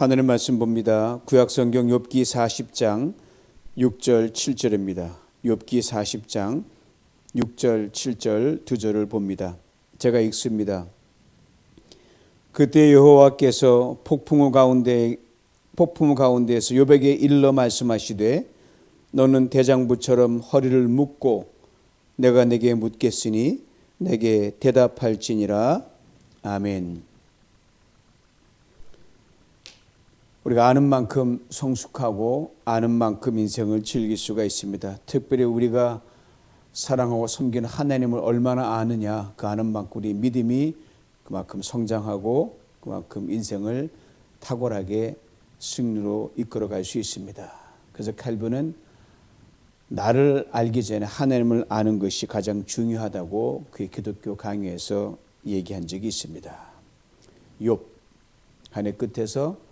하늘의 말씀 봅니다. 구약성경 욥기 40장 6절 7절입니다. 욥기 40장 6절 7절 두 절을 봅니다. 제가 읽습니다. 그때 여호와께서 폭풍우 가운데에서 욥에게 일러 말씀하시되 너는 대장부처럼 허리를 묶고 내가 내게 묻겠으니 내게 대답할지니라. 아멘. 우리가 아는 만큼 성숙하고 아는 만큼 인생을 즐길 수가 있습니다. 특별히 우리가 사랑하고 섬기는 하나님을 얼마나 아느냐, 그 아는 만큼 우리 믿음이 그만큼 성장하고 그만큼 인생을 탁월하게 승리로 이끌어갈 수 있습니다. 그래서 칼빈은 나를 알기 전에 하나님을 아는 것이 가장 중요하다고 그의 기독교 강의에서 얘기한 적이 있습니다. 욥 한 해 끝에서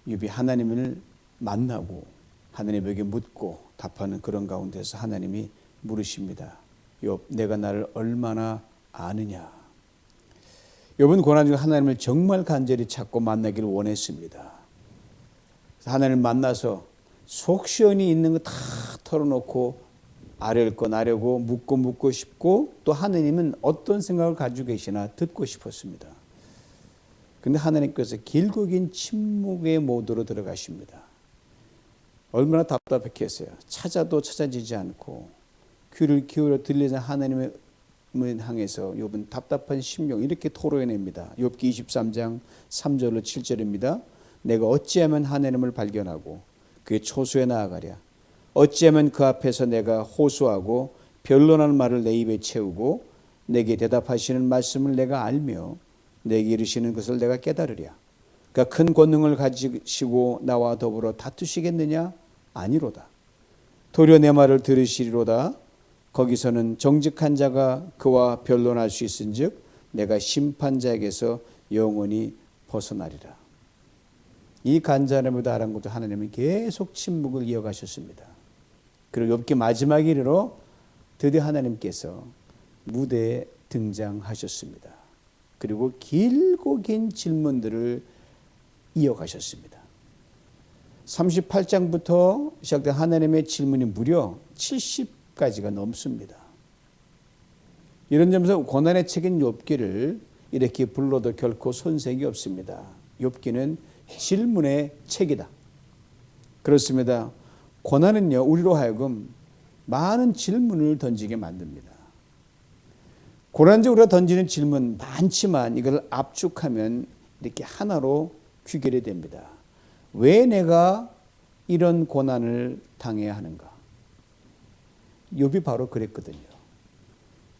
욥이 하나님을 만나고 하나님에게 묻고 답하는 그런 가운데서 하나님이 물으십니다. 욥, 내가 나를 얼마나 아느냐. 욥은 고난 중에 하나님을 정말 간절히 찾고 만나기를 원했습니다. 하나님을 만나서 속 시원히 있는 거 다 털어놓고 아랠 건 아뢰고 묻고 싶고 또 하나님은 어떤 생각을 가지고 계시나 듣고 싶었습니다. 근데 하나님께서 길고 긴 침묵의 모드로 들어가십니다. 얼마나 답답했겠어요. 찾아도 찾아지지 않고 귀를 기울여 들리는 하나님을 향해서 욥은 답답한 심령 이렇게 토로해냅니다. 욥기 23장 3절로 7절입니다. 내가 어찌하면 하나님을 발견하고 그의 초소에 나아가랴. 어찌하면 그 앞에서 내가 호소하고 변론하는 말을 내 입에 채우고 내게 대답하시는 말씀을 내가 알며 내게 이르시는 것을 내가 깨달으랴. 그러니까 큰 권능을 가지시고 나와 더불어 다투시겠느냐? 아니로다. 도리어 내 말을 들으시리로다. 거기서는 정직한 자가 그와 변론할 수 있은즉 내가 심판자에게서 영원히 벗어나리라. 이 간절함을 아랑곳도 하나님은 계속 침묵을 이어가셨습니다. 그리고 욥기 마지막 이르러 드디어 하나님께서 무대에 등장하셨습니다. 그리고 길고 긴 질문들을 이어가셨습니다. 38장부터 시작된 하나님의 질문이 무려 70가지가 넘습니다. 이런 점에서 고난의 책인 욥기를 이렇게 불러도 결코 손색이 없습니다. 욥기는 질문의 책이다. 그렇습니다. 고난은요, 우리로 하여금 많은 질문을 던지게 만듭니다. 고난적으로 우리가 던지는 질문 많지만 이걸 압축하면 이렇게 하나로 귀결이 됩니다. 왜 내가 이런 고난을 당해야 하는가? 욥이 바로 그랬거든요.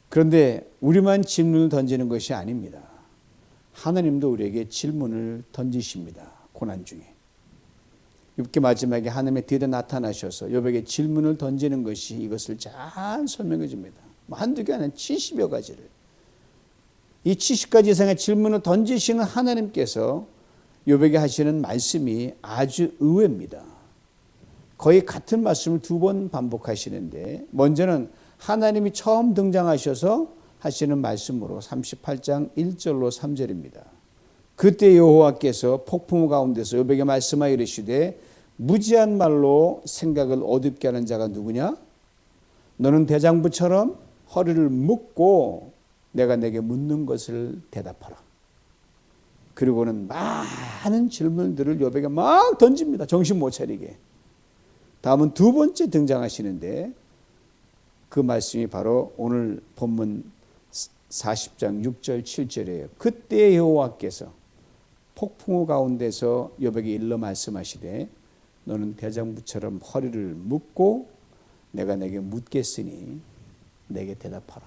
그런데 우리만 질문을 던지는 것이 아닙니다. 하나님도 우리에게 질문을 던지십니다. 고난 중에. 욥기 마지막에 하나님의 뒤에 나타나셔서 욥에게 질문을 던지는 것이 이것을 잘 설명해 줍니다. 한두 개 아니라 70여 가지를. 이 70가지 이상의 질문을 던지시는 하나님께서 욥에게 하시는 말씀이 아주 의외입니다. 거의 같은 말씀을 두 번 반복하시는데 먼저는 하나님이 처음 등장하셔서 하시는 말씀으로 38장 1절로 3절입니다. 그때 여호와께서 폭풍우 가운데서 욥에게 말씀하여 이르시되 무지한 말로 생각을 어둡게 하는 자가 누구냐? 너는 대장부처럼 허리를 묶고 내가 내게 묻는 것을 대답하라. 그리고는 많은 질문들을 욥에게 막 던집니다. 정신 못 차리게. 다음은 두 번째 등장하시는데 그 말씀이 바로 오늘 본문 40장 6절 7절이에요. 그때 여호와께서 폭풍우 가운데서 욥에게 일러 말씀하시되 너는 대장부처럼 허리를 묶고 내가 내게 묻겠으니 내게 대답하라.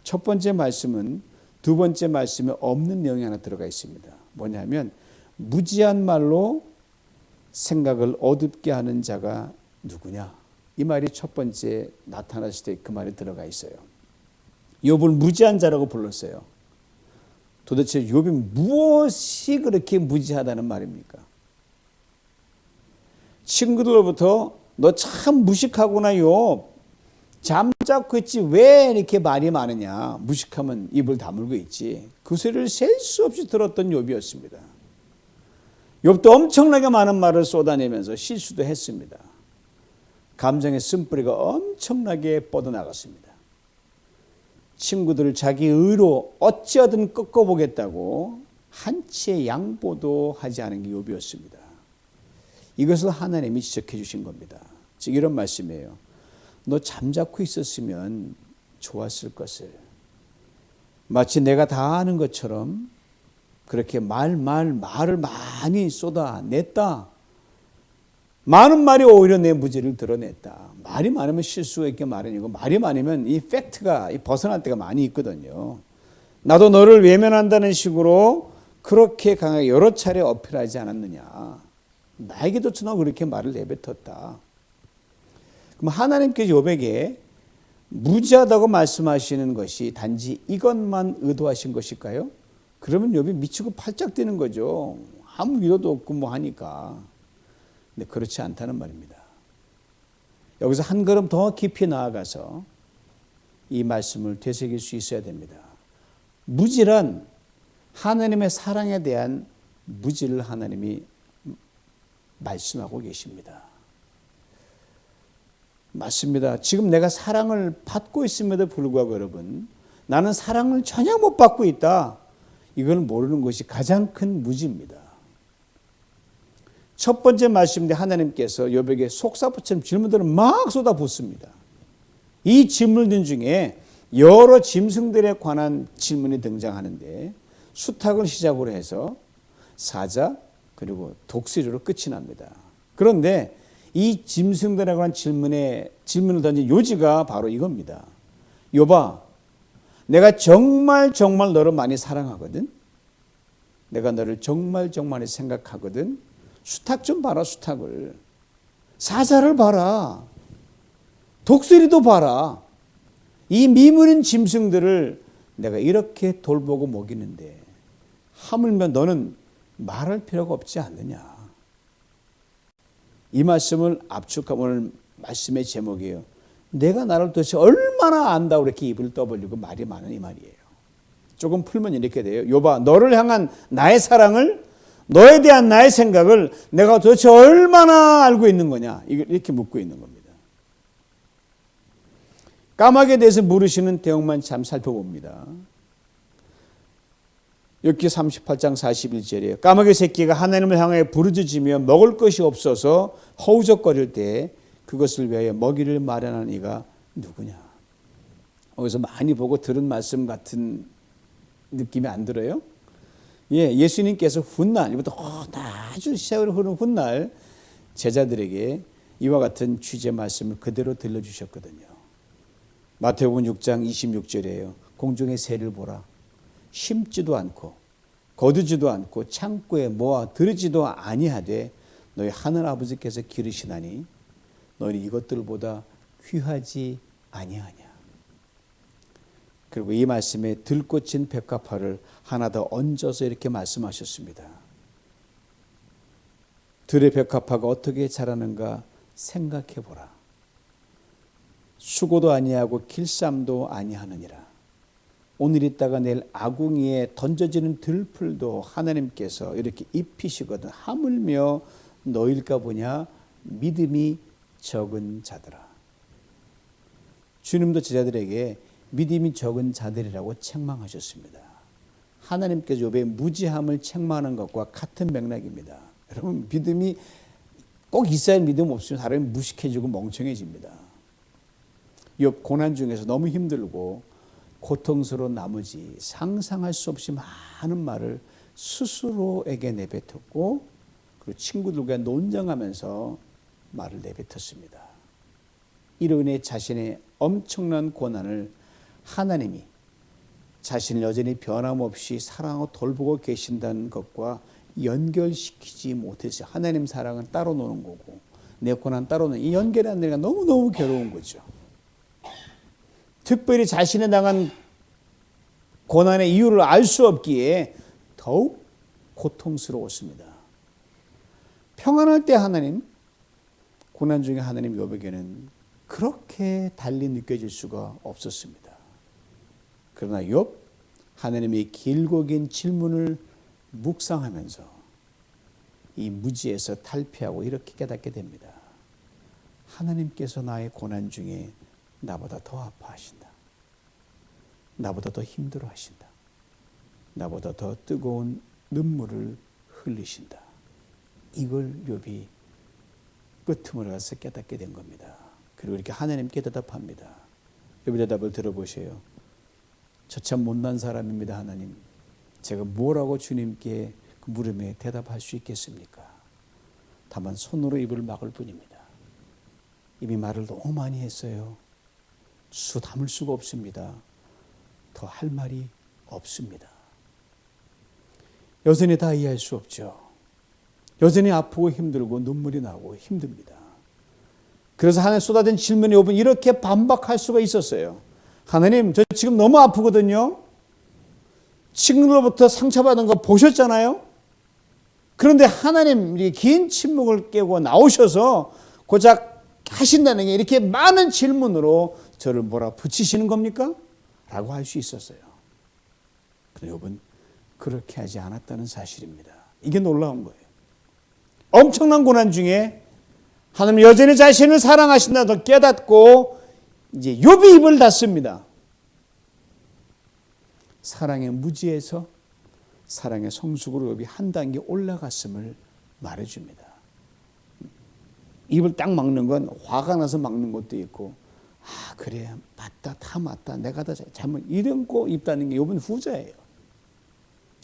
첫 번째 말씀은 두 번째 말씀에 없는 내용이 하나 들어가 있습니다. 뭐냐면 무지한 말로 생각을 어둡게 하는 자가 누구냐? 이 말이 첫 번째 나타났을 때 그 말이 들어가 있어요. 욥을 무지한 자라고 불렀어요. 도대체 욥이 무엇이 그렇게 무지하다는 말입니까? 친구들로부터 너 참 무식하구나 욥. 잠자코 있지 왜 이렇게 말이 많으냐. 무식하면 입을 다물고 있지. 그 소리를 셀 수 없이 들었던 욥이었습니다. 욥도 엄청나게 많은 말을 쏟아내면서 실수도 했습니다. 감정의 쓴뿌리가 엄청나게 뻗어나갔습니다. 친구들을 자기 의로 어찌하든 꺾어보겠다고 한치의 양보도 하지 않은 게 욥이었습니다. 이것을 하나님이 지적해 주신 겁니다. 즉 이런 말씀이에요. 너 잠자코 있었으면 좋았을 것을. 마치 내가 다 아는 것처럼 그렇게 말을 많이 쏟아냈다. 많은 말이 오히려 내 무지를 드러냈다. 말이 많으면 실수가 있게 마련이고 말이 많으면 이 팩트가 벗어날 때가 많이 있거든요. 나도 너를 외면한다는 식으로 그렇게 강하게 여러 차례 어필하지 않았느냐. 나에게도 너 그렇게 말을 내뱉었다. 그럼 하나님께서 욥에게 무지하다고 말씀하시는 것이 단지 이것만 의도하신 것일까요? 그러면 욥이 미치고 팔짝 뛰는 거죠. 아무 위로도 없고 뭐 하니까. 근데 그렇지 않다는 말입니다. 여기서 한 걸음 더 깊이 나아가서 이 말씀을 되새길 수 있어야 됩니다. 무지란 하나님의 사랑에 대한 무지를 하나님이 말씀하고 계십니다. 맞습니다. 지금 내가 사랑을 받고 있음에도 불구하고 여러분, 나는 사랑을 전혀 못 받고 있다. 이걸 모르는 것이 가장 큰 무지입니다. 첫 번째 말씀인데 하나님께서 욥에게 속사포처럼 질문들을 막 쏟아붓습니다. 이 질문들 중에 여러 짐승들에 관한 질문이 등장하는데 수탉을 시작으로 해서 사자 그리고 독수리로 끝이 납니다. 그런데 이 짐승들에 관한 질문을 던진 요지가 바로 이겁니다. 욥아, 내가 정말 너를 많이 사랑하거든. 내가 너를 정말 많이 생각하거든. 수탉 좀 봐라, 수탉을. 사자를 봐라. 독수리도 봐라. 이 미문인 짐승들을 내가 이렇게 돌보고 먹이는데 하물며 너는 말할 필요가 없지 않느냐. 이 말씀을 압축하면 오늘 말씀의 제목이에요. 내가 나를 도대체 얼마나 안다고 이렇게 입을 떠벌리고 말이 많은 이 말이에요. 조금 풀면 이렇게 돼요. 욥아, 너를 향한 나의 사랑을, 너에 대한 나의 생각을 내가 도대체 얼마나 알고 있는 거냐. 이렇게 묻고 있는 겁니다. 까마귀에 대해서 물으시는 대목만 참 살펴봅니다. 욥기 38장 41절이에요. 까마귀 새끼가 하나님을 향해 부르짖으며 먹을 것이 없어서 허우적거릴 때 그것을 위하여 먹이를 마련하는 이가 누구냐. 여기서 많이 보고 들은 말씀 같은 느낌이 안 들어요? 예, 예수님께서 훗날, 이부터 아주 세월이 흐르는 훗날 제자들에게 이와 같은 취지의 말씀을 그대로 들려주셨거든요. 마태복음 6장 26절이에요. 공중의 새를 보라. 심지도 않고 거두지도 않고 창고에 모아 들이지도 아니하되 너희 하늘 아버지께서 기르시나니 너희 이것들보다 귀하지 아니하냐. 그리고 이 말씀에 들꽃인 백합화를 하나 더 얹어서 이렇게 말씀하셨습니다. 들의 백합화가 어떻게 자라는가 생각해 보라. 수고도 아니하고 길쌈도 아니하느니라. 오늘 있다가 내일 아궁이에 던져지는 들풀도 하나님께서 이렇게 입히시거든. 하물며 너일까 보냐 믿음이 적은 자들아. 주님도 제자들에게 믿음이 적은 자들이라고 책망하셨습니다. 하나님께서 욥의 무지함을 책망하는 것과 같은 맥락입니다. 여러분, 믿음이 꼭 있어야 믿음 없으면 사람이 무식해지고 멍청해집니다. 욥 고난 중에서 너무 힘들고 고통스러운 나머지 상상할 수 없이 많은 말을 스스로에게 내뱉었고 그리고 친구들과 논쟁하면서 말을 내뱉었습니다. 이로 인해 자신의 엄청난 고난을 하나님이 자신을 여전히 변함없이 사랑하고 돌보고 계신다는 것과 연결시키지 못해서 하나님 사랑은 따로 노는 거고 내 고난 따로 노는 이 연결이 안 되니까 너무너무 괴로운 거죠. 특별히 자신에 당한 고난의 이유를 알 수 없기에 더욱 고통스러웠습니다. 평안할 때 하나님, 고난 중에 하나님 욥에게는 그렇게 달리 느껴질 수가 없었습니다. 그러나 욥, 하나님의 길고 긴 질문을 묵상하면서 이 무지에서 탈피하고 이렇게 깨닫게 됩니다. 하나님께서 나의 고난 중에 나보다 더 아파하신다. 나보다 더 힘들어하신다. 나보다 더 뜨거운 눈물을 흘리신다. 이걸 욥이 끄트머리 가서 깨닫게 된 겁니다. 그리고 이렇게 하나님께 대답합니다. 욥의 대답을 들어보세요. 저 참 못난 사람입니다, 하나님. 제가 뭐라고 주님께 그 물음에 대답할 수 있겠습니까? 다만 손으로 입을 막을 뿐입니다. 이미 말을 너무 많이 했어요. 수 담을 수가 없습니다. 더 할 말이 없습니다. 여전히 다 이해할 수 없죠. 여전히 아프고 힘들고 눈물이 나고 힘듭니다. 그래서 하나님 쏟아진 질문에 욥은 이렇게 반박할 수가 있었어요. 하나님, 저 지금 너무 아프거든요. 친구로부터 상처받은 거 보셨잖아요. 그런데 하나님 긴 침묵을 깨고 나오셔서 고작 하신다는 게 이렇게 많은 질문으로 저를 몰아붙이시는 겁니까? 라고 할 수 있었어요. 그런데 욥은 그렇게 하지 않았다는 사실입니다. 이게 놀라운 거예요. 엄청난 고난 중에 하나님 여전히 자신을 사랑하신다고 깨닫고 이제 욥이 입을 닫습니다. 사랑의 무지에서 사랑의 성숙으로 욥이 한 단계 올라갔음을 말해줍니다. 입을 딱 막는 건 화가 나서 막는 것도 있고, 아 그래 맞다 다 맞다 내가 다 잘못 이런 거 입다는 게 욥은 후자예요.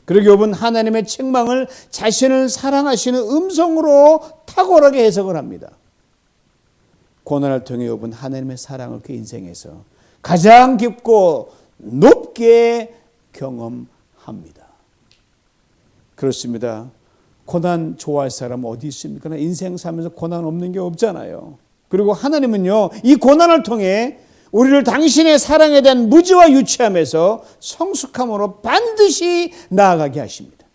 그리고 욥은 하나님의 책망을 자신을 사랑하시는 음성으로 탁월하게 해석을 합니다. 고난을 통해 욥은 하나님의 사랑을 그 인생에서 가장 깊고 높게 경험합니다. 그렇습니다. 고난 좋아할 사람 어디 있습니까? 인생 살면서 고난 없는 게 없잖아요. 그리고 하나님은요, 이 고난을 통해 우리를 당신의 사랑에 대한 무지와 유치함에서 성숙함으로 반드시 나아가게 하십니다.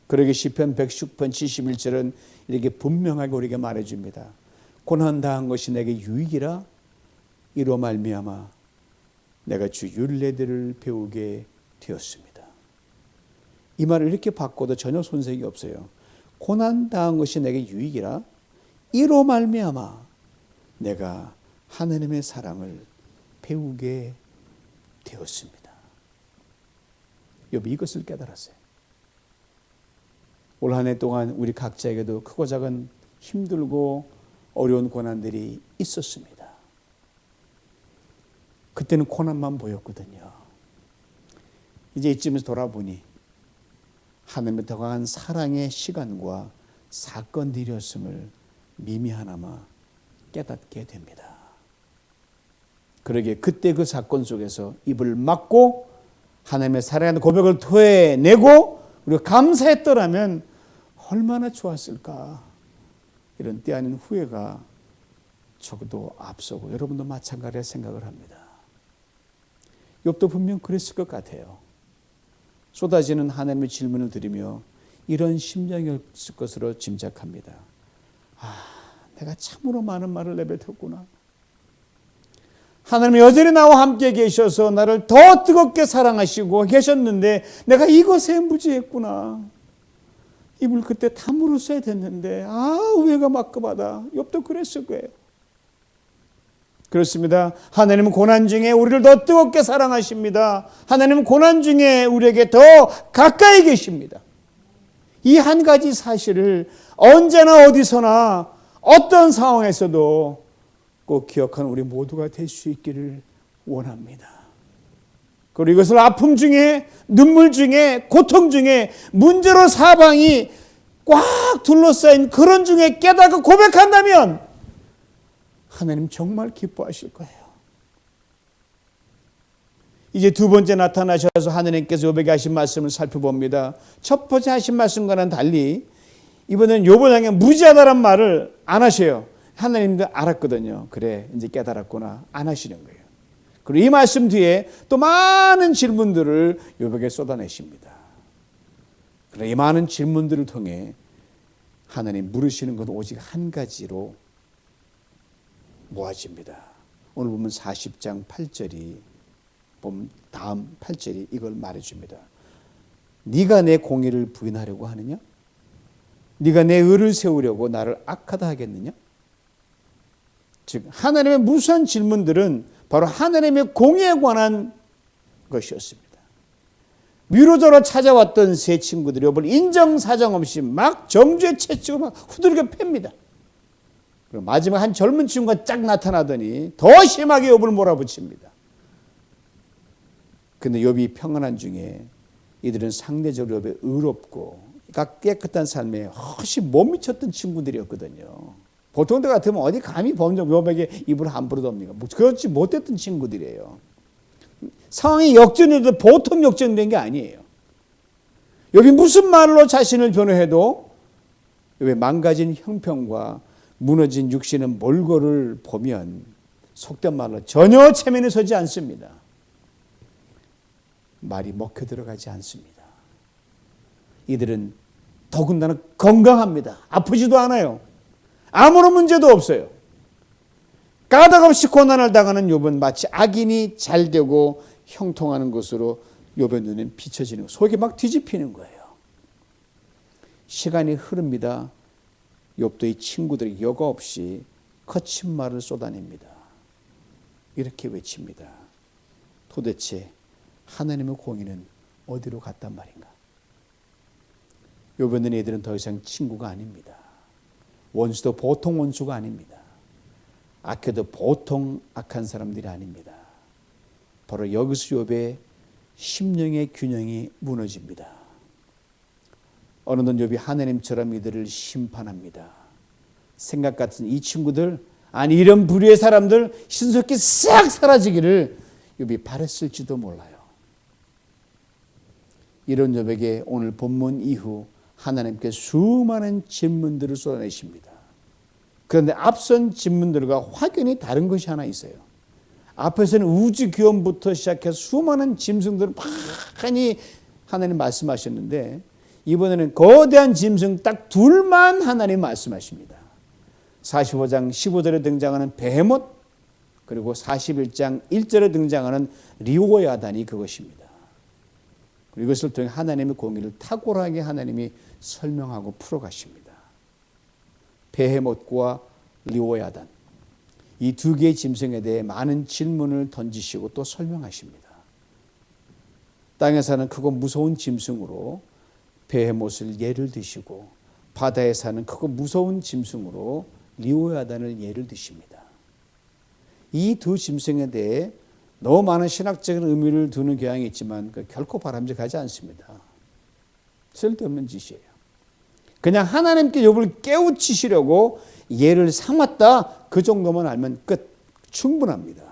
그러기 시편 110편 71절은 이렇게 분명하게 우리에게 말해줍니다. 고난당한 것이 내게 유익이라 이로 말미암아 내가 주 율례들을 배우게 되었습니다. 이 말을 이렇게 바꿔도 전혀 손색이 없어요. 고난당한 것이 내게 유익이라 이로 말미암아 내가 하나님의 사랑을 배우게 되었습니다. 욥이 이것을 깨달았어요. 올 한 해 동안 우리 각자에게도 크고 작은 힘들고 어려운 고난들이 있었습니다. 그때는 고난만 보였거든요. 이제 이쯤에서 돌아보니 하나님의 더 강한 사랑의 시간과 사건들이었음을 미미하나마 깨닫게 됩니다. 그러기에 그때 그 사건 속에서 입을 막고 하나님의 사랑의 고백을 토해내고 우리가 감사했더라면 얼마나 좋았을까. 이런 때 아닌 후회가 적어도 앞서고 여러분도 마찬가지로 생각을 합니다. 욥도 분명 그랬을 것 같아요. 쏟아지는 하나님의 질문을 들으며 이런 심정이었을 것으로 짐작합니다. 아, 내가 참으로 많은 말을 내뱉었구나. 하나님이 여전히 나와 함께 계셔서 나를 더 뜨겁게 사랑하시고 계셨는데 내가 이것에 무지했구나. 입을 그때 다물었어야 됐는데 후회가 막급하다. 욥도 그랬을 거예요. 그렇습니다. 하나님은 고난 중에 우리를 더 뜨겁게 사랑하십니다. 하나님은 고난 중에 우리에게 더 가까이 계십니다. 이 한 가지 사실을 언제나 어디서나 어떤 상황에서도 꼭 기억하는 우리 모두가 될 수 있기를 원합니다. 그리고 이것을 아픔 중에 눈물 중에 고통 중에 문제로 사방이 꽉 둘러싸인 그런 중에 깨닫고 고백한다면 하나님 정말 기뻐하실 거예요. 이제 두 번째 나타나셔서 하나님께서 욥에게 하신 말씀을 살펴봅니다. 첫 번째 하신 말씀과는 달리 이번엔 욥을 향해 무지하다란 말을 안 하셔요. 하나님도 알았거든요. 그래 이제 깨달았구나. 안 하시는 거예요. 그리고 이 말씀 뒤에 또 많은 질문들을 욥에게 쏟아내십니다. 그러나 이 많은 질문들을 통해 하나님 물으시는 건 오직 한 가지로 모아집니다. 오늘 보면 40장 8절이 보면 다음 8절이 이걸 말해줍니다. 네가 내 공의를 부인하려고 하느냐? 네가 내 의를 세우려고 나를 악하다 하겠느냐? 즉 하나님의 무수한 질문들은 바로 하나님의 공의에 관한 것이었습니다. 위로저로 찾아왔던 세 친구들이 욥을 인정사정 없이 막 정죄 채찍으로 막 후들겨 팹니다. 그리고 마지막 한 젊은 친구가 쫙 나타나더니 더 심하게 욥을 몰아붙입니다. 근데 욥이 평안한 중에 이들은 상대적으로 욥에 의롭고 깨끗한 삶에 훨씬 못 미쳤던 친구들이었거든요. 보통 때 같으면 어디 감히 욥에게 입을 함부로 덮니까? 그렇지 못했던 친구들이에요. 상황이 역전해도 보통 역전된 게 아니에요. 욥이 무슨 말로 자신을 변호해도 욥의 망가진 형편과 무너진 육신의 몰골을 보면 속된 말로 전혀 체면에 서지 않습니다. 말이 먹혀 들어가지 않습니다. 이들은 더군다나 건강합니다. 아프지도 않아요. 아무런 문제도 없어요. 까닭없이 고난을 당하는 욥은 마치 악인이 잘되고 형통하는 것으로 욥의 눈엔 비춰지는 거예요. 속이 막 뒤집히는 거예요. 시간이 흐릅니다. 욥도 이 친구들이 여과 없이 거친 말을 쏟아냅니다. 이렇게 외칩니다. 도대체 하나님의 공의는 어디로 갔단 말인가? 욥의 눈에 이들은 더 이상 친구가 아닙니다. 원수도 보통 원수가 아닙니다. 악해도 보통 악한 사람들이 아닙니다. 바로 여기서 욥의 심령의 균형이 무너집니다. 어느덧 욥이 하나님처럼 이들을 심판합니다. 생각 같은 이 친구들, 아니 이런 부류의 사람들 신속히 싹 사라지기를 욥이 바랬을지도 몰라요. 이런 욥에게 오늘 본문 이후 하나님께 수많은 질문들을 쏟아내십니다. 그런데 앞선 질문들과 확연히 다른 것이 하나 있어요. 앞에서는 우주 기원부터 시작해서 수많은 짐승들을 많이 하나님 말씀하셨는데 이번에는 거대한 짐승 딱 둘만 하나님 말씀하십니다. 45장 15절에 등장하는 베헤못, 그리고 41장 1절에 등장하는 리오야단이 그것입니다. 그리고 이것을 통해 하나님의 공의를 탁월하게 하나님이 설명하고 풀어가십니다. 베헤못과 리오야단, 이 두 개의 짐승에 대해 많은 질문을 던지시고 또 설명하십니다. 땅에 사는 크고 무서운 짐승으로 베헤못을 예를 드시고 바다에 사는 크고 무서운 짐승으로 리오야단을 예를 드십니다. 이 두 짐승에 대해 너무 많은 신학적인 의미를 두는 경향이 있지만 결코 바람직하지 않습니다. 쓸데없는 짓이에요. 그냥 하나님께 욥을 깨우치시려고 예를 삼았다, 그 정도만 알면 끝, 충분합니다.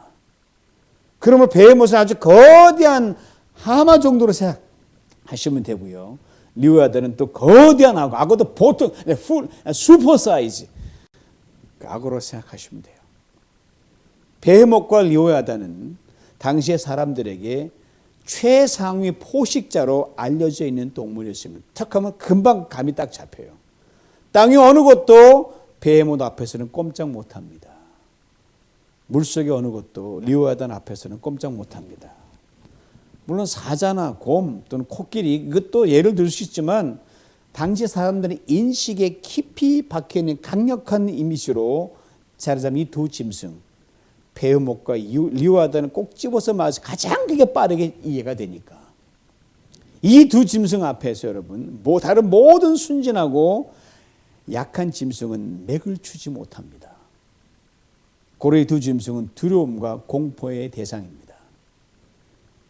그러면 베헤못은 아주 거대한 하마 정도로 생각하시면 되고요. 리오야단은 또 거대한 악어, 악어도 보통 슈퍼 사이즈 악어로 생각하시면 돼요. 베헤못과 리오야단은 당시의 사람들에게 최상위 포식자로 알려져 있는 동물이었습니다. 탁 하면 금방 감이 딱 잡혀요. 땅의 어느 곳도 베헤못 앞에서는 꼼짝 못합니다. 물속의 어느 곳도 리오야단 앞에서는 꼼짝 못합니다. 물론 사자나 곰 또는 코끼리, 이것도 예를 들 수 있지만 당시 사람들의 인식에 깊이 박혀있는 강력한 이미지로 자리 잡은 이 두 짐승, 베헤못과 리오야단은 꼭 집어서 말해서 가장 그게 빠르게 이해가 되니까 이 두 짐승 앞에서 여러분 다른 모든 순진하고 약한 짐승은 맥을 추지 못합니다. 고래 두 짐승은 두려움과 공포의 대상입니다.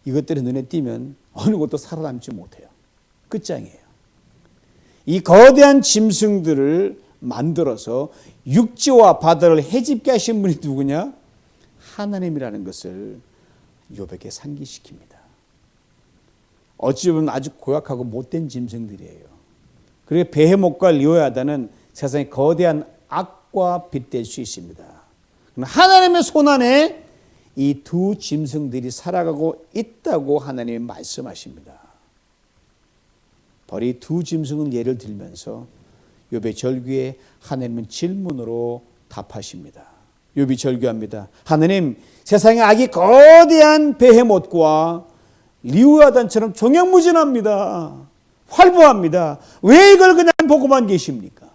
이것들이 눈에 띄면 어느 것도 살아남지 못해요. 끝장이에요. 이 거대한 짐승들을 만들어서 육지와 바다를 해집게 하신 분이 누구냐? 하나님이라는 것을 욥에게 상기시킵니다. 어찌 보면 아주 고약하고 못된 짐승들이에요. 그리고 베헤못과 리오야단은 세상의 거대한 악과 빗댈 수 있습니다. 하나님의 손안에 이 두 짐승들이 살아가고 있다고 하나님이 말씀하십니다. 바로 이 두 짐승을 예를 들면서 욥의 절규에 하나님은 질문으로 답하십니다. 욥이 절규합니다. 하나님, 세상의 악이 거대한 베헤못과 리오야단처럼 종횡무진합니다. 활보합니다. 왜 이걸 그냥 보고만 계십니까?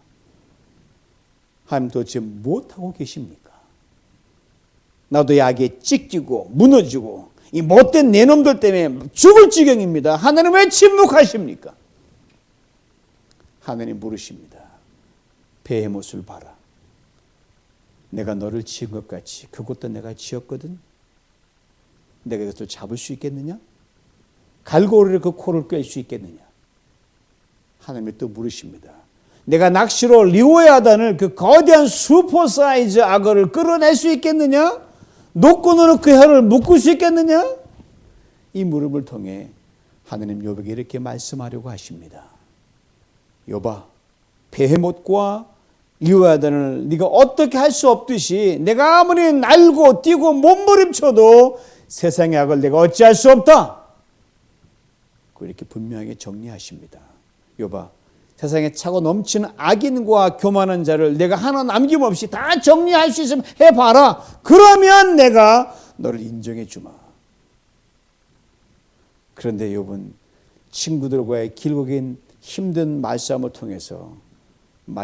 하나님 도대체 못하고 계십니까? 나도 약에 찢기고 무너지고 이 못된 내 놈들 때문에 죽을 지경입니다. 하나님 왜 침묵하십니까? 하나님 물으십니다. 배의 못을 봐라. 내가 너를 지은 것 같이 그것도 내가 지었거든. 내가 이것을 잡을 수 있겠느냐? 갈고리를 그 코를 꿰 수 있겠느냐? 하나님이 또 물으십니다. 내가 낚시로 리오야단을 그 거대한 슈퍼 사이즈 악어를 끌어낼 수 있겠느냐? 노끈으로 그 혀를 묶을 수 있겠느냐? 이 물음을 통해 하나님 욥에게 이렇게 말씀하려고 하십니다. 욥아, 베헤못과 리오야단을 네가 어떻게 할 수 없듯이 내가 아무리 날고 뛰고 몸부림쳐도 세상의 악을 내가 어찌할 수 없다. 이렇게 분명하게 정리하십니다. 욥아, 세상에 차고 넘치는 악인과 교만한 자를 내가 하나 남김없이 다 정리할 수 있으면 해봐라. 그러면 내가 너를 인정해 주마. 그런데 욥은 친구들과의 길고 긴 힘든 말싸움을 통해서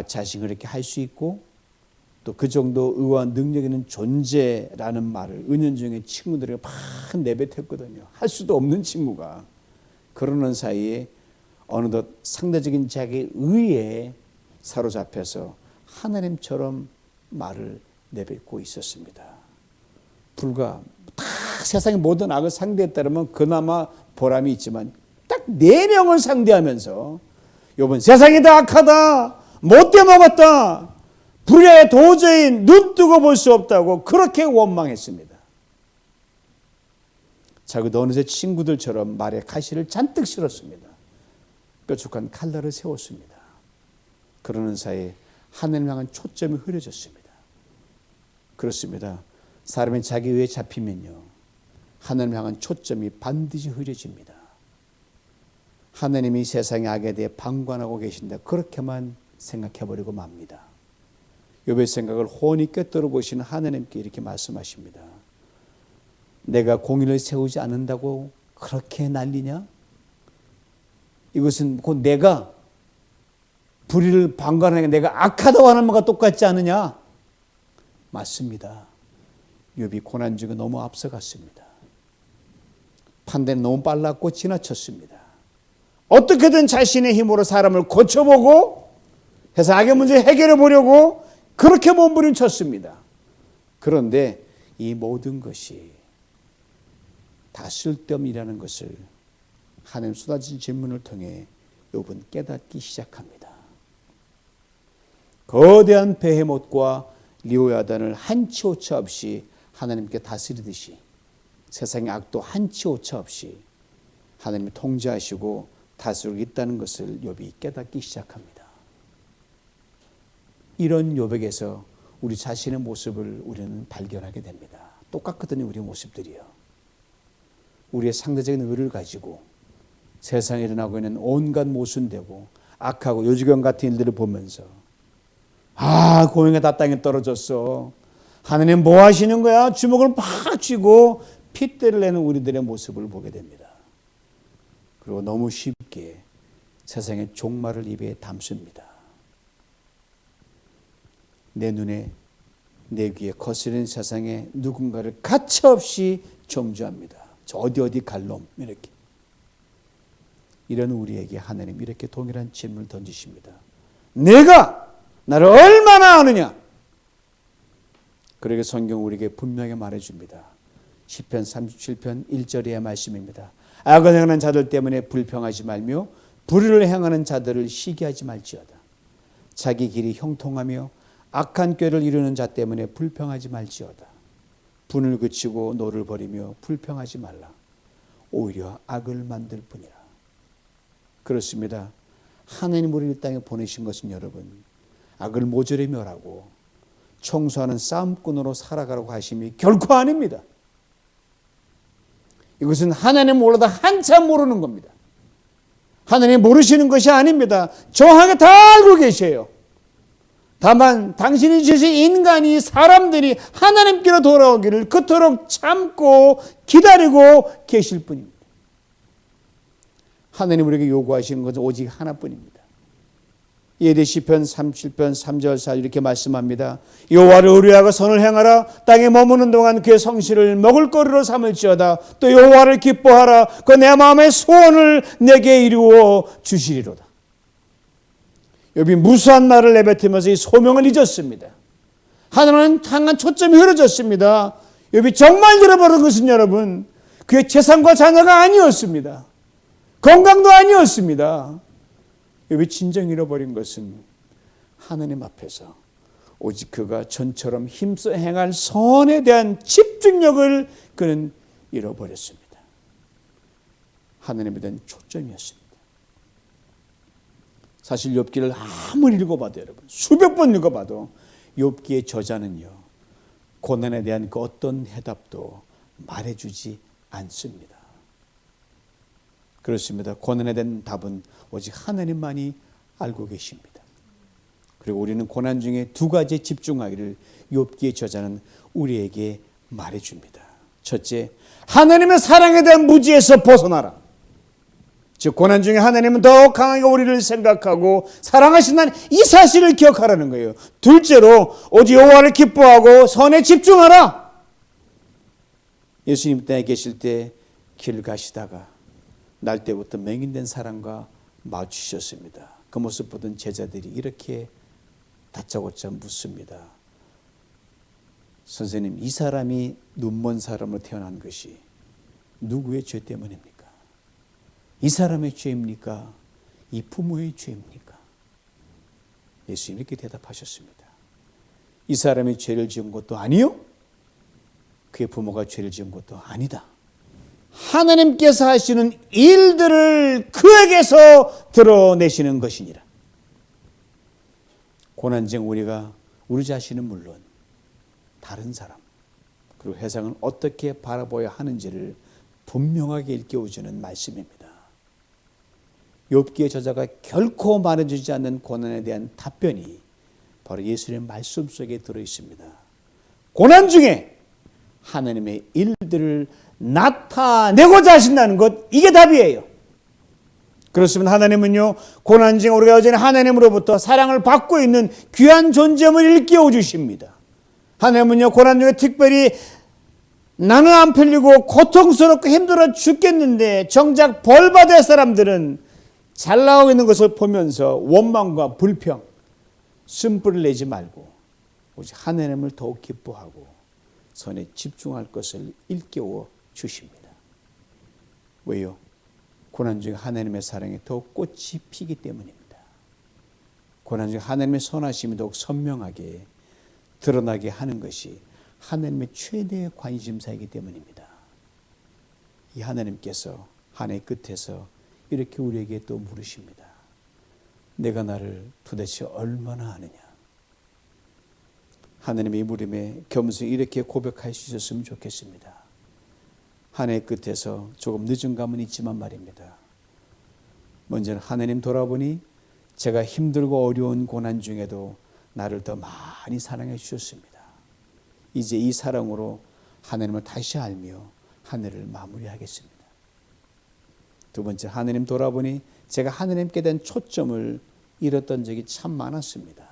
자신이 그렇게 할 수 있고 또 그 정도 의와 능력 있는 존재라는 말을 은연중에 친구들에게 막 내뱉었거든요. 할 수도 없는 친구가. 그러는 사이에 어느덧 상대적인 자기의 의에 사로잡혀서 하나님처럼 말을 내뱉고 있었습니다. 불과 다 세상의 모든 악을 상대했다면 그나마 보람이 있지만 딱 4명을 상대하면서 욥은 세상이 다 악하다, 못돼 먹었다, 불에 도저히 눈 뜨고 볼 수 없다고 그렇게 원망했습니다. 자기도 어느새 친구들처럼 말에 가시를 잔뜩 실었습니다. 뾰족한 칼날을 세웠습니다. 그러는 사이에 하늘을 향한 초점이 흐려졌습니다. 그렇습니다. 사람이 자기 의에 잡히면요, 하늘을 향한 초점이 반드시 흐려집니다. 하나님이 세상의 악에 대해 방관하고 계신다, 그렇게만 생각해버리고 맙니다. 욥의 생각을 훤히 꿰뚫어 보시는 하나님께 이렇게 말씀하십니다. 내가 공의를 세우지 않는다고 그렇게 난리냐? 이것은 곧 내가 불의를 방관하는 게 내가 악하다고 하는 것과 똑같지 않느냐? 맞습니다. 욥이 고난 중에 너무 앞서갔습니다. 판단이 너무 빨랐고 지나쳤습니다. 어떻게든 자신의 힘으로 사람을 고쳐보고 해서 악의 문제 해결해 보려고 그렇게 몸부림쳤습니다. 그런데 이 모든 것이 다 쓸데없이라는 것을 하나님 쏟아진 질문을 통해 욥은 깨닫기 시작합니다. 거대한 베헤못과 리오야단을 한치 오차 없이 하나님께 다스리듯이 세상의 악도 한치 오차 없이 하나님이 통제하시고 다스리고 있다는 것을 욥이 깨닫기 시작합니다. 이런 욥에게서 우리 자신의 모습을 우리는 발견하게 됩니다. 똑같거든요, 우리 모습들이요. 우리의 상대적인 의를 가지고 세상에 일어나고 있는 온갖 모순되고 악하고 요지경 같은 일들을 보면서 고양이가 다 땅에 떨어졌어. 하나님 뭐 하시는 거야? 주먹을 팍 쥐고 핏대를 내는 우리들의 모습을 보게 됩니다. 그리고 너무 쉽게 세상의 종말을 입에 담습니다. 내 눈에 내 귀에 거스르는 세상에 누군가를 가차없이 정죄합니다. 저 어디 갈 놈, 이렇게. 이런 우리에게 하나님 이렇게 동일한 질문을 던지십니다. 내가 나를 얼마나 아느냐? 그러게 성경 우리에게 분명히 말해줍니다. 시편 37편 1절의 말씀입니다. 악을 행하는 자들 때문에 불평하지 말며 불의를 행하는 자들을 시기하지 말지어다. 자기 길이 형통하며 악한 꾀를 이루는 자 때문에 불평하지 말지어다. 분을 그치고 노를 버리며 불평하지 말라. 오히려 악을 만들 뿐이라. 그렇습니다. 하나님 우리를 이 땅에 보내신 것은 여러분, 악을 모조리 멸하고 청소하는 싸움꾼으로 살아가라고 하심이 결코 아닙니다. 이것은 하나님 몰라도 한참 모르는 겁니다. 하나님 모르시는 것이 아닙니다. 정확하게 다 알고 계세요. 다만 당신이 주신 인간이, 사람들이 하나님께로 돌아오기를 그토록 참고 기다리고 계실 뿐입니다. 하나님 우리에게 요구하시는 것은 오직 하나뿐입니다. 예리 시편 37편 3절 4절 이렇게 말씀합니다. 여호와를 의뢰하고 선을 행하라. 땅에 머무는 동안 그의 성실을 먹을거리로 삼을지어다. 또 여호와를 기뻐하라. 그 내 마음의 소원을 내게 이루어 주시리로다. 욥이 무수한 말을 내뱉으면서 이 소명을 잊었습니다. 하나님은 향한 초점이 흐려졌습니다. 욥이 정말 잃어버린 것은 여러분, 그의 재산과 자녀가 아니었습니다. 건강도 아니었습니다. 욥이 진정 잃어버린 것은 하나님 앞에서 오직 그가 전처럼 힘써 행할 선에 대한 집중력을 그는 잃어버렸습니다. 하나님에 대한 초점이었습니다. 사실 욥기를 아무리 읽어봐도 여러분, 수백 번 읽어봐도 욥기의 저자는요, 고난에 대한 그 어떤 해답도 말해주지 않습니다. 그렇습니다. 고난에 대한 답은 오직 하나님만이 알고 계십니다. 그리고 우리는 고난 중에 두 가지에 집중하기를 욥기의 저자는 우리에게 말해줍니다. 첫째, 하나님의 사랑에 대한 무지에서 벗어나라. 즉 고난 중에 하나님은 더욱 강하게 우리를 생각하고 사랑하신다는 이 사실을 기억하라는 거예요. 둘째로 오직 여호와를 기뻐하고 선에 집중하라. 예수님 땅에 계실 때 길 가시다가 날 때부터 맹인된 사람과 마주치셨습니다. 그 모습 보던 제자들이 이렇게 다짜고짜 묻습니다. 선생님, 이 사람이 눈먼 사람으로 태어난 것이 누구의 죄 때문입니까? 이 사람의 죄입니까? 이 부모의 죄입니까? 예수님이 이렇게 대답하셨습니다. 이 사람이 죄를 지은 것도 아니요, 그의 부모가 죄를 지은 것도 아니다. 하나님께서 하시는 일들을 그에게서 드러내시는 것이니라. 고난 중 우리가 우리 자신은 물론 다른 사람 그리고 세상을 어떻게 바라보아야 하는지를 분명하게 일깨워주는 말씀입니다. 욥기의 저자가 결코 말해주지 않는 고난에 대한 답변이 바로 예수님의 말씀 속에 들어있습니다. 고난 중에 하나님의 일들을 나타내고자 하신다는 것, 이게 답이에요. 그렇습니다. 하나님은요, 고난 중에 우리가 여전히 하나님으로부터 사랑을 받고 있는 귀한 존재임을 일깨워 주십니다. 하나님은요, 고난 중에 특별히 나는 안 풀리고 고통스럽고 힘들어 죽겠는데 정작 벌받아야 할 사람들은 잘 나오고 있는 것을 보면서 원망과 불평, 쓴뿌리를 내지 말고 오직 하나님을 더욱 기뻐하고 선에 집중할 것을 일깨워 주십니다. 왜요? 고난 중에 하나님의 사랑이 더욱 꽃이 피기 때문입니다. 고난 중에 하나님의 선하심이 더욱 선명하게 드러나게 하는 것이 하나님의 최대의 관심사이기 때문입니다. 이 하나님께서 한 해 끝에서 이렇게 우리에게 또 물으십니다. 내가 나를 도대체 얼마나 아느냐? 하나님의 이 물음에 겸손히 이렇게 고백할 수 있었으면 좋겠습니다. 한 해 끝에서 조금 늦은 감은 있지만 말입니다. 먼저는 하나님 돌아보니 제가 힘들고 어려운 고난 중에도 나를 더 많이 사랑해 주셨습니다. 이제 이 사랑으로 하나님을 다시 알며 한 해를 마무리하겠습니다. 두 번째, 하나님 돌아보니 제가 하나님께 대한 초점을 잃었던 적이 참 많았습니다.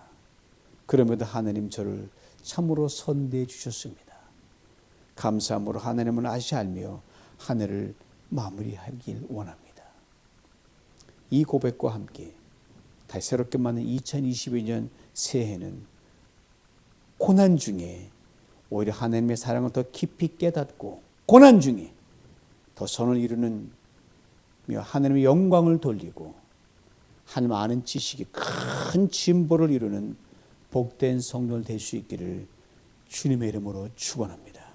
그럼에도 하나님 저를 참으로 선대해 주셨습니다. 감사함으로 하나님을 다시 알며 한 해를 마무리하길 원합니다. 이 고백과 함께 다시 새롭게 맞는 2022년 새해는 고난 중에 오히려 하나님의 사랑을 더 깊이 깨닫고 고난 중에 더 선을 이루는 하나님의 영광을 돌리고 하나님 아는 지식이 큰 진보를 이루는 복된 성도들 될 수 있기를 주님의 이름으로 축원합니다.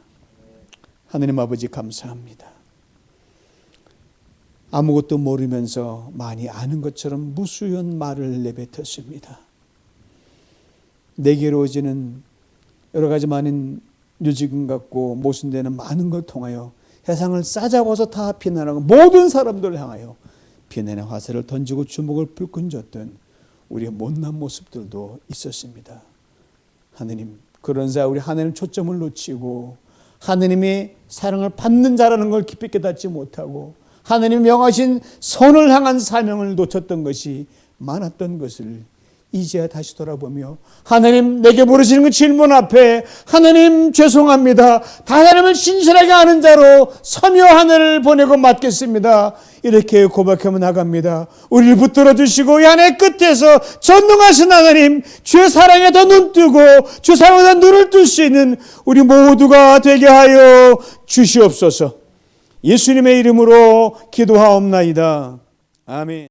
하나님 아버지 감사합니다. 아무것도 모르면서 많이 아는 것처럼 무수한 말을 내뱉었습니다. 내게로 오지는 여러 가지 많은 유지금 같고 모순되는 많은 걸 통하여 세상을 싸잡아서 다 비난하고 모든 사람들을 향하여 비난의 화살을 던지고 주먹을 불끈 줬던 우리의 못난 모습들도 있었습니다. 하나님, 그런 사이 우리 하나님 초점을 놓치고 하나님의 사랑을 받는 자라는 걸 깊이 깨닫지 못하고 하나님 명하신 선을 향한 사명을 놓쳤던 것이 많았던 것을 이제야 다시 돌아보며 하나님 내게 물으시는 그 질문 앞에 하나님 죄송합니다. 하나님을 신실하게 아는 자로 섬유 하늘을 보내고 맡겠습니다. 이렇게 고백하며 나갑니다. 우리를 붙들어 주시고 이 한 해 끝에서 전능하신 하나님 주의 사랑에 더 눈뜨고 주 사랑에 더 눈을 뜰 수 있는 우리 모두가 되게 하여 주시옵소서. 예수님의 이름으로 기도하옵나이다. 아멘.